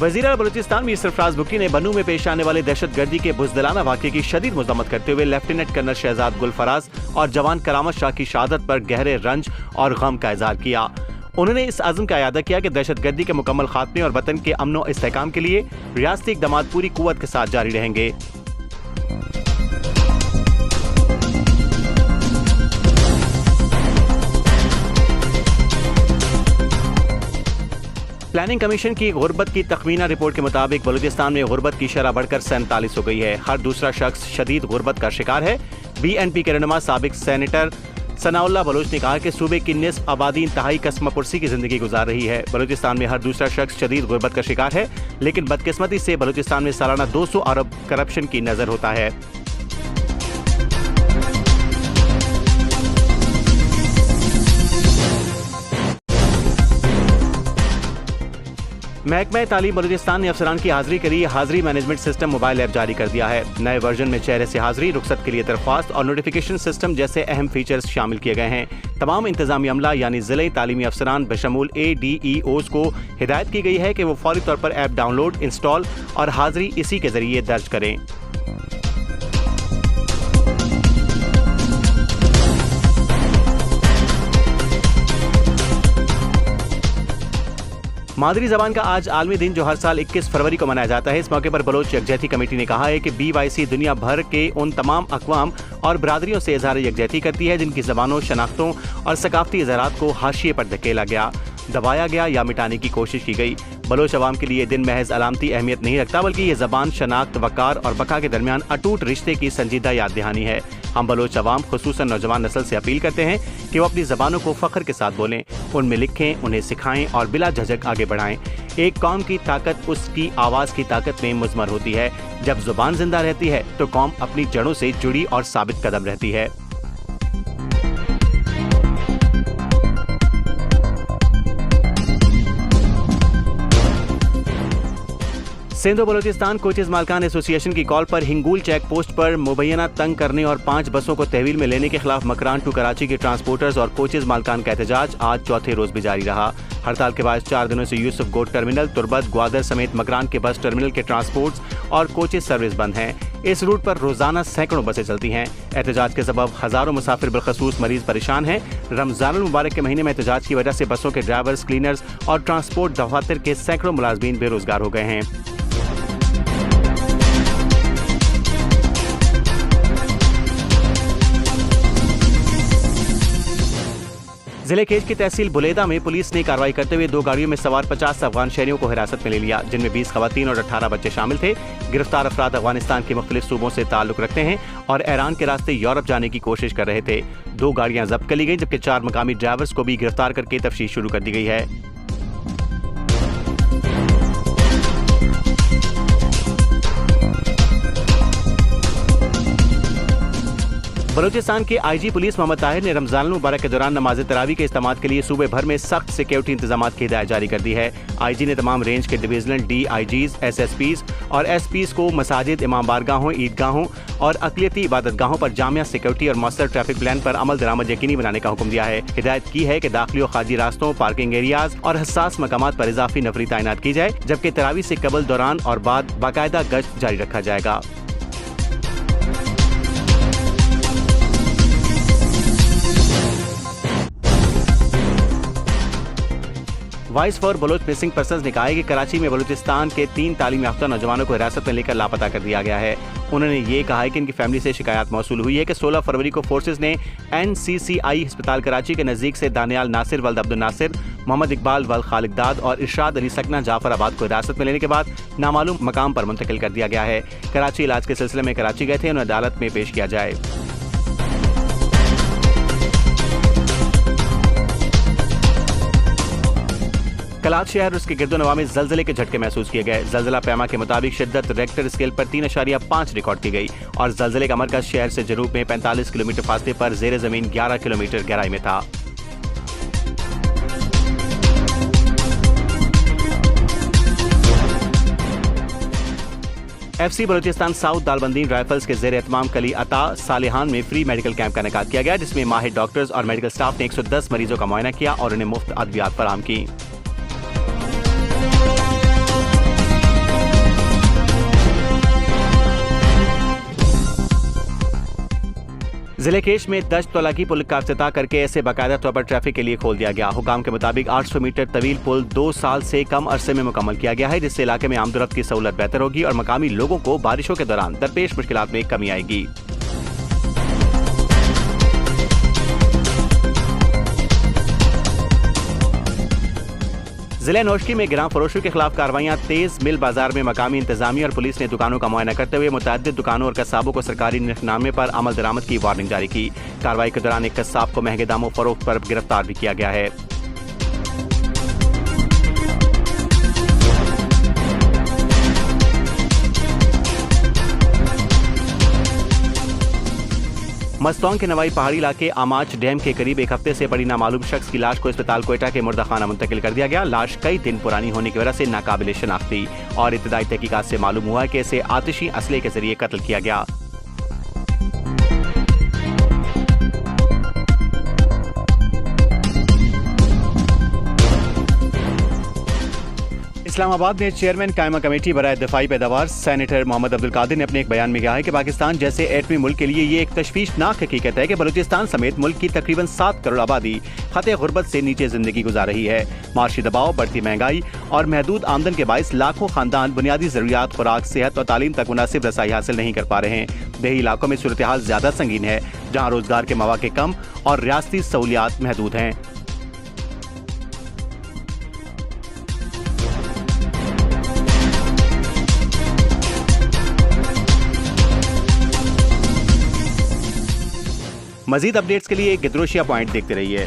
वज़ीर बलूचिस्तान मीर सरफराज बुकी ने बनू में पेश आने वाले दहशतगर्दी के बुज़दिलाना वाक़े की शदीद मज़म्मत करते हुए लेफ्टिनेंट कर्नल शहजाद गुलफराज और जवान करामत शाह की शहादत पर गहरे रंज और गम का इज़हार किया। उन्होंने इस अज़्म का इयादा किया कि दहशतगर्दी के मुकम्मल खात्मे और वतन के अमन और इस्तेहकाम के लिए रियासती इक़दामात पूरी कुव्वत के साथ जारी रहेंगे। प्लानिंग कमीशन की गुर्बत की तखमीना रिपोर्ट के मुताबिक बलूचिस्तान में गुर्बत की शरह बढ़कर 47 हो गई है। हर दूसरा शख्स शदीद गुर्बत का शिकार है। BNP के रहनुमा साबिक सेनेटर सनाउल्लाह बलोच ने कहा कि सूबे की निस्फ आबादी इंतहाई कस्मपुरसी की जिंदगी गुजार रही है। बलूचिस्तान में हर दूसरा शख्स शदीद गुर्बत का शिकार है, लेकिन बदकिस्मती से बलूचिस्तान में सालाना 200 अरब करप्शन की नजर होता है। महकमा तालीम बलूचिस्तान ने अफसरान की हाजिरी के लिए हाजिरी मैनेजमेंट सिस्टम मोबाइल ऐप जारी कर दिया है। नए वर्जन में चेहरे से हाजिरी, रुखसत के लिए दरख्वास्त और नोटिफिकेशन सिस्टम जैसे अहम फीचर्स शामिल किए गए हैं। तमाम इंतजामी अमला यानी ज़िले तालीमी अफसरान बशमूल ADEOs को हिदायत की गई है कि वो फौरी तौर पर ऐप डाउनलोड, इंस्टॉल और हाजिरी इसी के जरिए दर्ज करें। मादरी ज़बान का आज आलमी दिन जो हर साल 21 फरवरी को मनाया जाता है। इस मौके पर बलोच यकजहती कमेटी ने कहा है कि BYC दुनिया भर के उन तमाम अक़वाम और बरादरियों से इज़हार यकजहती करती है जिनकी ज़बानों, शनाख्तों और सकाफ़ती इज़हारात को हाशिए पर धकेला गया, दबाया गया या मिटाने की कोशिश की गई। बलोच अवाम के लिए दिन महज अलामती अहमियत नहीं रखता, बल्कि ये ज़बान, शनाख्त, वक़ार और बका के दरमियान अटूट रिश्ते की संजीदा याद दहानी है। हम बलोच अवाम, खुसूसन नौजवान नस्ल से अपील करते हैं कि वो अपनी ज़बानों को फ़ख्र के साथ बोलें, उनमें लिखें, उन्हें सिखाएं और बिला झिझक आगे बढ़ाएं। एक कौम की ताकत उसकी आवाज़ की ताकत में मुज़मर होती है। जब ज़ुबान जिंदा रहती है तो कौम अपनी जड़ों से जुड़ी और साबित कदम रहती है। सिंध बलूचिस्तान कोचेज मालकान एसोसिएशन की कॉल पर हिंगूल चेक पोस्ट पर मुबैना तंग करने और 5 बसों को तहवील में लेने के खिलाफ मकरान टू कराची के ट्रांसपोर्टर्स और कोचेज मालकान का एहतजाज आज चौथे रोज भी जारी रहा। हड़ताल के बाद 4 दिनों से यूसुफ गोट टर्मिनल, तुर्बत, ग्वादर समेत मकरान के बस टर्मिनल के ट्रांसपोर्ट्स और कोचेज सर्विस बंद हैं। इस रूट पर रोजाना सैकड़ों बसें चलती हैं। एहतजाज के सबब हजारों मुसाफिर बिलखसूस मरीज परेशान हैं। रमजानुल मुबारक के महीने में एहतजाज की वजह से बसों के ड्राइवर्स, क्लीनर्स और ट्रांसपोर्ट दफातर के सैकड़ों मुलाजमीन बेरोजगार हो गए हैं। जिले केज की तहसील बुलेदा में पुलिस ने कार्रवाई करते हुए 2 गाड़ियों में सवार 50 अफगान शहरियों को हिरासत में ले लिया, जिनमें 20 खवातीन और 18 बच्चे शामिल थे। गिरफ्तार अफराद अफगानिस्तान के मुख्तलिफ सूबों से ताल्लुक रखते हैं और ईरान के रास्ते यूरोप जाने की कोशिश कर रहे थे। 2 गाड़ियां जब्त कर ली गई, जबकि 4 मकामी ड्राइवर्स को भी गिरफ्तार करके तफ्तीश शुरू कर दी गई है। बलूचिस्तान के IG पुलिस मोहम्मद ताहिर ने रमजान मुबारक के दौरान नमाज तरावी के इस्तेमाल के लिए सूबे भर में सख्त सिक्योरिटी इंतजाम की हिदायत जारी कर दी है। IG ने तमाम रेंज के डिविजनल DIGs, SSPs और SPs को मसाजिद, इमाम बारगाहों, ईदगाहों और अक़लियती इबादतगाहों पर जामिया सिक्योरिटी और मौसर ट्रैफिक प्लान पर अमल दरामद यकीनी बनाने का हुक्म दिया है। हिदायत की है कि दाखिली और खारजी रास्तों, पार्किंग एरियाज और हसास मकामात पर इजाफी नफरी तैनात की जाए, जबकि तरावी से कबल, दौरान और बाद बाकायदा गश्त जारी रखा जाएगा। Voice for Baloch missing persons ने कहा है कि कराची में बलूचिस्तान के 3 तालीम याफ्ता नौजवानों को हिरासत में लेकर लापता कर दिया गया है। उन्होंने ये कहा है कि इनकी फैमिली से शिकायत मौसूल हुई है कि 16 फरवरी को फोर्सेस ने NCCI अस्पताल कराची के नज़दीक से दानियाल नासिर वल्द अब्दुल नासिर, मोहम्मद इकबाल वल्द खालिक दाद और इरशाद अली सकना जाफराबाद को हिरासत में लेने के बाद नामालूम मकाम पर मुंतकिल कर दिया गया है। कराची इलाज के सिलसिले में कराची गए थे, उन्हें अदालत में पेश किया जाए। कलात शहर और उसके गिरदोनवा में जलजले के झटके महसूस किए गए। जलजला पैमा के मुताबिक शिद्दत रेक्टर स्केल पर 3.5 रिकॉर्ड की गई और जलजले का मरकज शहर से जनूब में 45 किलोमीटर फासले पर जेर जमीन 11 किलोमीटर गहराई में था। FC Balochistan south Dalbandin rifles के जेर एहतमाम कली अता सालिहान में फ्री मेडिकल कैंप का इनेकाद किया गया, जिसमें माहिर डॉक्टर्स और मेडिकल स्टाफ ने 110 मरीजों का मुआयना किया और उन्हें मुफ्त अद्वियात फराहम की। जिले केश में 10 तोला की पुल का इफ्तिताह करके ऐसे बाकायदा तौर पर ट्रैफिक के लिए खोल दिया गया। हुकाम के मुताबिक 800 मीटर तवील पुल 2 साल से कम अरसे में मुकम्मल किया गया है, जिससे इलाके में आमदोरफ्त की सहूलत बेहतर होगी और मकामी लोगों को बारिशों के दौरान दरपेश मुश्किलात में कमी आएगी। जिले नौशकी में गिरां फरोशों के खिलाफ कार्रवाइयां तेज। मिल बाजार में मकामी इंतजामिया और पुलिस ने दुकानों का मुआयना करते हुए मुतअद्दिद दुकानों और कस्साबों को सरकारी निर्खनामे पर अमल दरामद की वार्निंग जारी की। कार्रवाई के दौरान एक कस्साब को महंगे दामों फरोख्त पर गिरफ्तार भी किया गया है। मस्तौंग के नवाई पहाड़ी इलाके आमाच डैम के करीब एक हफ्ते से बड़ी नामालूम शख्स की लाश को अस्पताल कोयटा के मुर्दा खाना मुंतकिल कर दिया गया। लाश कई दिन पुरानी होने की वजह से नाकाबिले शनाख्त थी और इब्तदाई तहकीकात से मालूम हुआ है कि इसे आतिशी असले के जरिए कत्ल किया गया। इस्लामाबाद में चेयरमैन कायमा कमेटी बराए दिफाई पैदावार सेनेटर मोहम्मद अब्दुल कादिर ने अपने एक बयान में कहा है कि पाकिस्तान जैसे एटमी मुल्क के लिए ये एक तशवीशनाक हकीकत है कि बलूचिस्तान समेत मुल्क की तकरीबन 7 करोड़ आबादी खते गुर्बत से नीचे जिंदगी गुजार रही है। माशी दबाव, बढ़ती महंगाई और महदूद आमदन के बायस लाखों खानदान बुनियादी जरूरियात, खुराक, सेहत और तालीम तक मुनासिब रसाई हासिल नहीं कर पा रहे हैं। देही इलाकों में सूरत हाल ज्यादा संगीन है, जहाँ रोजगार के मौके कम और रियासती सहूलियात महदूद हैं। मजीद अपडेट्स के लिए गिद्रोशिया पॉइंट देखते रहिए।